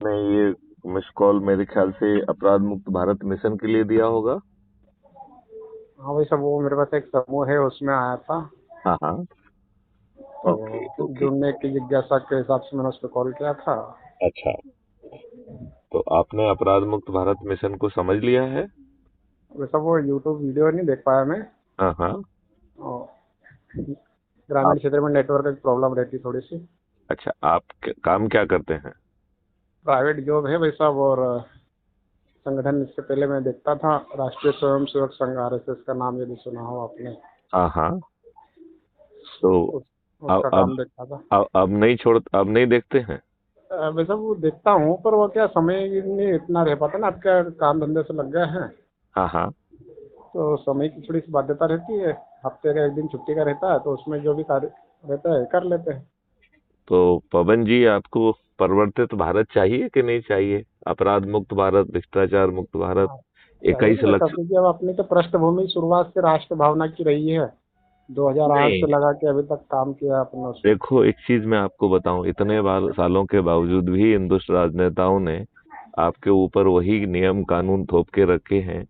ने ये miss call मेरे ख्याल से अपराध मुक्त भारत मिशन के लिए दिया होगा। हाँ भाई साहब, वो मेरे पास एक समूह है, उसमें आया था। हाँ हाँ। तो ओके ओके। जुड़ने की जिज्ञासा के हिसाब से मैंने उस पर कॉल किया था। अच्छा, तो आपने अपराध मुक्त भारत मिशन को समझ लिया है? वैसा वो यूट्यूब वीडियो नहीं देख पाया मैं। हाँ हाँ। और आप ग्रामीण क्षेत्र में नेटवर्क की प्रॉब्लम रहती है थोड़ी सी। अच्छा, आप काम क्या करते हैं? प्राइवेट जॉब है भाई साहब, और संगठन इससे पहले मैं देखता था, राष्ट्रीय स्वयं सेवक संघ आरएसएस का नाम यदि सुना हो आपने। हाँ हाँ। तो उस अब उसका अब काम देखता था। अब नहीं देखते हैं? वैसे वो देखता हूँ, पर वो क्या समय नहीं इतना रह पाता ना, आपका काम धंधे से लग गए हैं। हाँ हाँ। तो समय की थोड़ी सी बाध्यता रहती है। हफ्ते का एक दिन छुट्टी का रहता है, तो उसमें जो भी कार्य रहता है कर लेते हैं। तो पवन जी, आपको परिवर्तित भारत चाहिए कि नहीं चाहिए? अपराध मुक्त भारत, भ्रष्टाचार मुक्त भारत, हाँ, चाहिए 21 ना वैसा, लक्ष्य। क्योंकि अब अपनी तो पृष्ठभूमि शुरुआत से राष्ट्र भावना की रही है। 2008 नहीं, से लगा के अभी तक काम किया अपने उसमें। देखो एक चीज मैं आपको बताऊं, इतने बार सालों के बावजूद भी इन दुष्ट राजनेताओं ने आपके ऊपर वही नियम कानून थोप के रखे हैं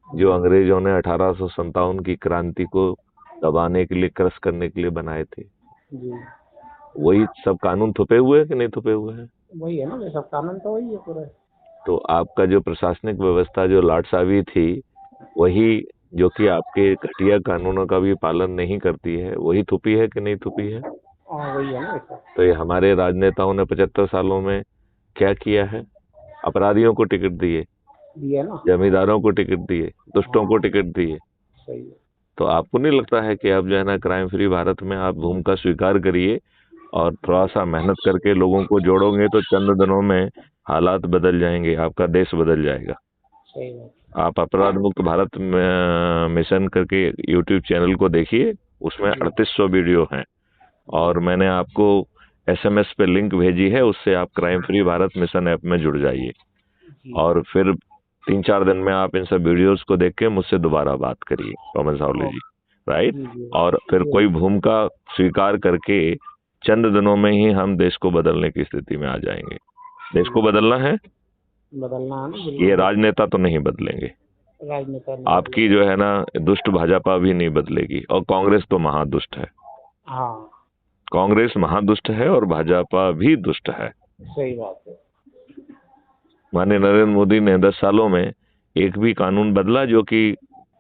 जो जी अंग्रेजों ने 1857 की क्रांति को दबाने के लिए, क्रश करने के लिए बनाए थे। जी। वही सब कानून थोपे हुए हैं कि नहीं थोपे हुए हैं? वही है ना, ये सब कानून तो वही है पूरे। तो आपका जो प्रशासनिक व्यवस्था जो लाटसावी थी, वही, जो कि आपके घटिया कानूनों का भी पालन नहीं करती है, वही थोपी है कि नहीं थोपी है? हाँ वही है ना वैसा। तो ये हमारे राजनेताओं ने 75 सालों में क्या किया है? अपराधियों को टिकट दिए, दिया ना। जमींदारों को टिकट दिए, दुष्टों को हाँ टिकट दिए। सही है। तो आपको नहीं लगता है कि अब जो है ना, क्राइम फ्री भारत में आप भूमिका स्वीकार करिए और थोड़ा सा मेहनत करके लोगों को जोड़ोगे तो चंद दिनों में हालात बदल जाएंगे, आपका देश बदल जाएगा। सही बात। आप अपराध मुक्त भारत मिशन करके यूट्यूब चैनल को देखिए, उसमें जी 3800 वीडियो हैं। जी और मैंने आपको एसएमएस पे लिंक भेजी है, उससे आप crime free Bharat mission app में जुड़ जाइए। जी। और फिर 3-4 दिन में आप इन सब वीडियोस को देख के मुझसे दोबारा बात करिए, पवन सावली ओ, जी। राइट। जी जी। और फिर जी कोई भूमिका स्वीकार करके चंद दिनों में ही हम देश को बदलने की स्थिति में आ जाएंगे। देश को जी। बदलना है, बदलना है ना, ये बिल्कुल बदल। राजनेता तो नहीं बदलेंगे। राजनेता नहीं आपकी बदलेगा। जो है ना दुष्ट भाजपा भी नहीं बदलेगी, और कांग्रेस तो महादुष्ट है। हाँ कांग्रेस महादुष्ट है और भाजपा भी दुष्ट है। सही बात है। माननीय नरेंद्र मोदी ने 10 सालों में एक भी कानून बदला जो कि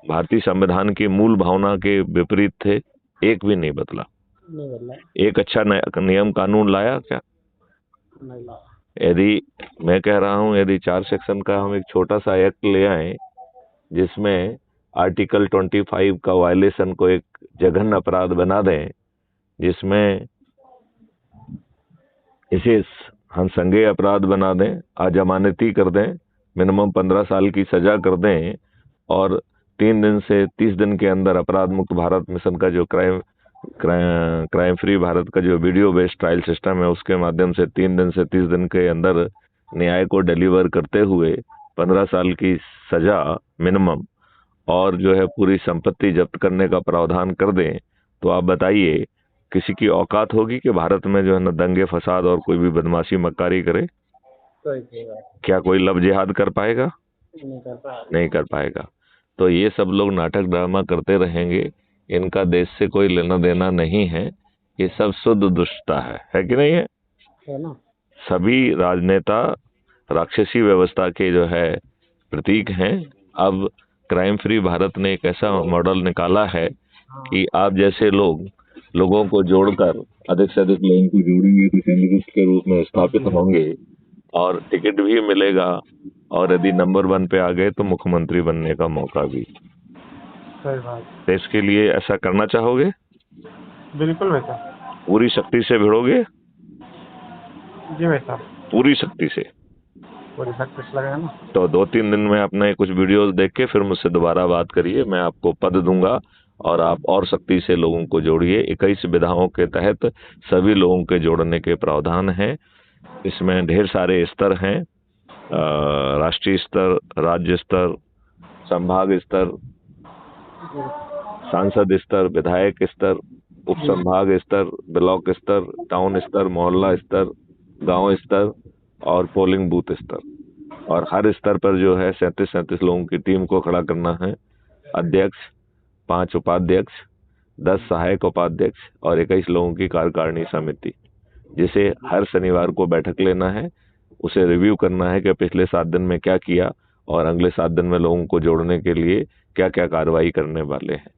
भारतीय संविधान की मूल भावना के विपरीत थे? एक भी नहीं बदला। नहीं बदला। एक अच्छा नियम कानून लाया क्या? नहीं ला। यदि, मैं कह रहा हूं, यदि 4 सेक्शन का हम एक छोटा सा एक्ट ले आए जिसमें आर्टिकल 25 का वायलेशन को एक जघन्य अपराध बना दें, जिसमें इसे हम संज्ञेय अपराध बना दें, अजमानती कर दें, मिनिमम 15 साल की सजा कर दें, और 3 दिन से 30 दिन के अंदर अपराध मुक्त भारत मिशन का जो क्राइम फ्री भारत का जो वीडियो बेस्ड ट्रायल सिस्टम है, उसके माध्यम से 3 दिन से 30 दिन के अंदर न्याय को डिलीवर करते हुए 15 साल की सजा मिनिमम, और जो है पूरी संपत्ति जब्त करने का प्रावधान कर दें, तो आप बताइए किसी की औकात होगी कि भारत में जो है ना दंगे फसाद और कोई भी बदमाशी मक्कारी करे? सही सही बात। क्या कोई लव जिहाद कर पाएगा? नहीं कर पाया। नहीं कर पाएगा। तो ये सब लोग नाटक ड्रामा करते रहेंगे, इनका देश से कोई लेना देना नहीं है। ये सब शुद्ध दुष्टता है कि नहीं है? है ना। सभी राजनेता राक्षसी व्यवस्था के जो है प्रतीक हैं। अब क्राइम फ्री भारत ने एक ऐसा मॉडल निकाला है हाँ कि आप जैसे लोगों को जोड़कर अधिक से अधिक लोगों को जोड़ेंगे तो सेंट्रिस्ट के रूप में स्थापित जी। होंगे, और टिकट भी मिलेगा, और यदि नंबर 1 पे आ गए तो मुख्यमंत्री बनने का मौका भी। सही बात। तो इसके लिए ऐसा करना चाहोगे? बिल्कुल वैसा। पूरी शक्ति से भिड़ोगे? जी वैसा। पूरी शक्ति से। पूरी सक्सेस लगे ना। तो 2-3 दिन में अपने कुछ वीडियोस देख के फिर मुझसे दोबारा बात करिए, मैं आपको पद दूंगा और आप और सख्ती से लोगों को जोड़िए। 21 विधाओं के तहत सभी लोगों के जोड़ने के प्रावधान हैं। इसमें ढेर सारे स्तर हैं, राष्ट्रीय स्तर, राज्य स्तर, संभाग स्तर, सांसद स्तर, विधायक स्तर, उप जी। संभाग स्तर, ब्लॉक स्तर, टाउन स्तर, मोहल्ला स्तर, गांव स्तर, और पोलिंग बूथ स्तर, और हर स्तर पर जो है 37 लोगों की टीम को खड़ा करना है। अध्यक्ष, 5 उपाध्यक्ष, 10 सहायक उपाध्यक्ष और 21 लोगों की कार्यकारिणी समिति, जिसे हर शनिवार को बैठक लेना है, उसे रिव्यू करना है कि पिछले 7 दिन में क्या किया और अगले 7 दिन में लोगों को जोड़ने के लिए क्या क्या कार्रवाई करने वाले हैं।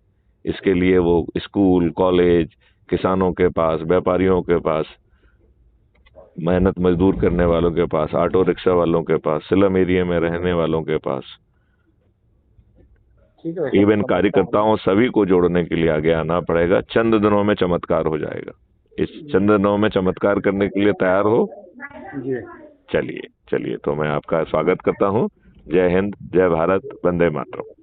इसके लिए वो स्कूल, कॉलेज, किसानों के पास, व्यापारियों के पास, मेहनत मजदूर करने वालों के पास, ऑटो रिक्शा वालों के पास, स्लम एरिया में रहने वालों के पास, ठीक है। इवन कार्यकर्ताओं सभी को जोड़ने के लिए आगे आना पड़ेगा। चंद दिनों में चमत्कार हो जाएगा। इस चंद दिनों में चमत्कार करने के लिए तैयार हो? जी। चलिए तो मैं आपका स्वागत करता हूँ। जय हिंद, जय भारत, वंदे मातरम।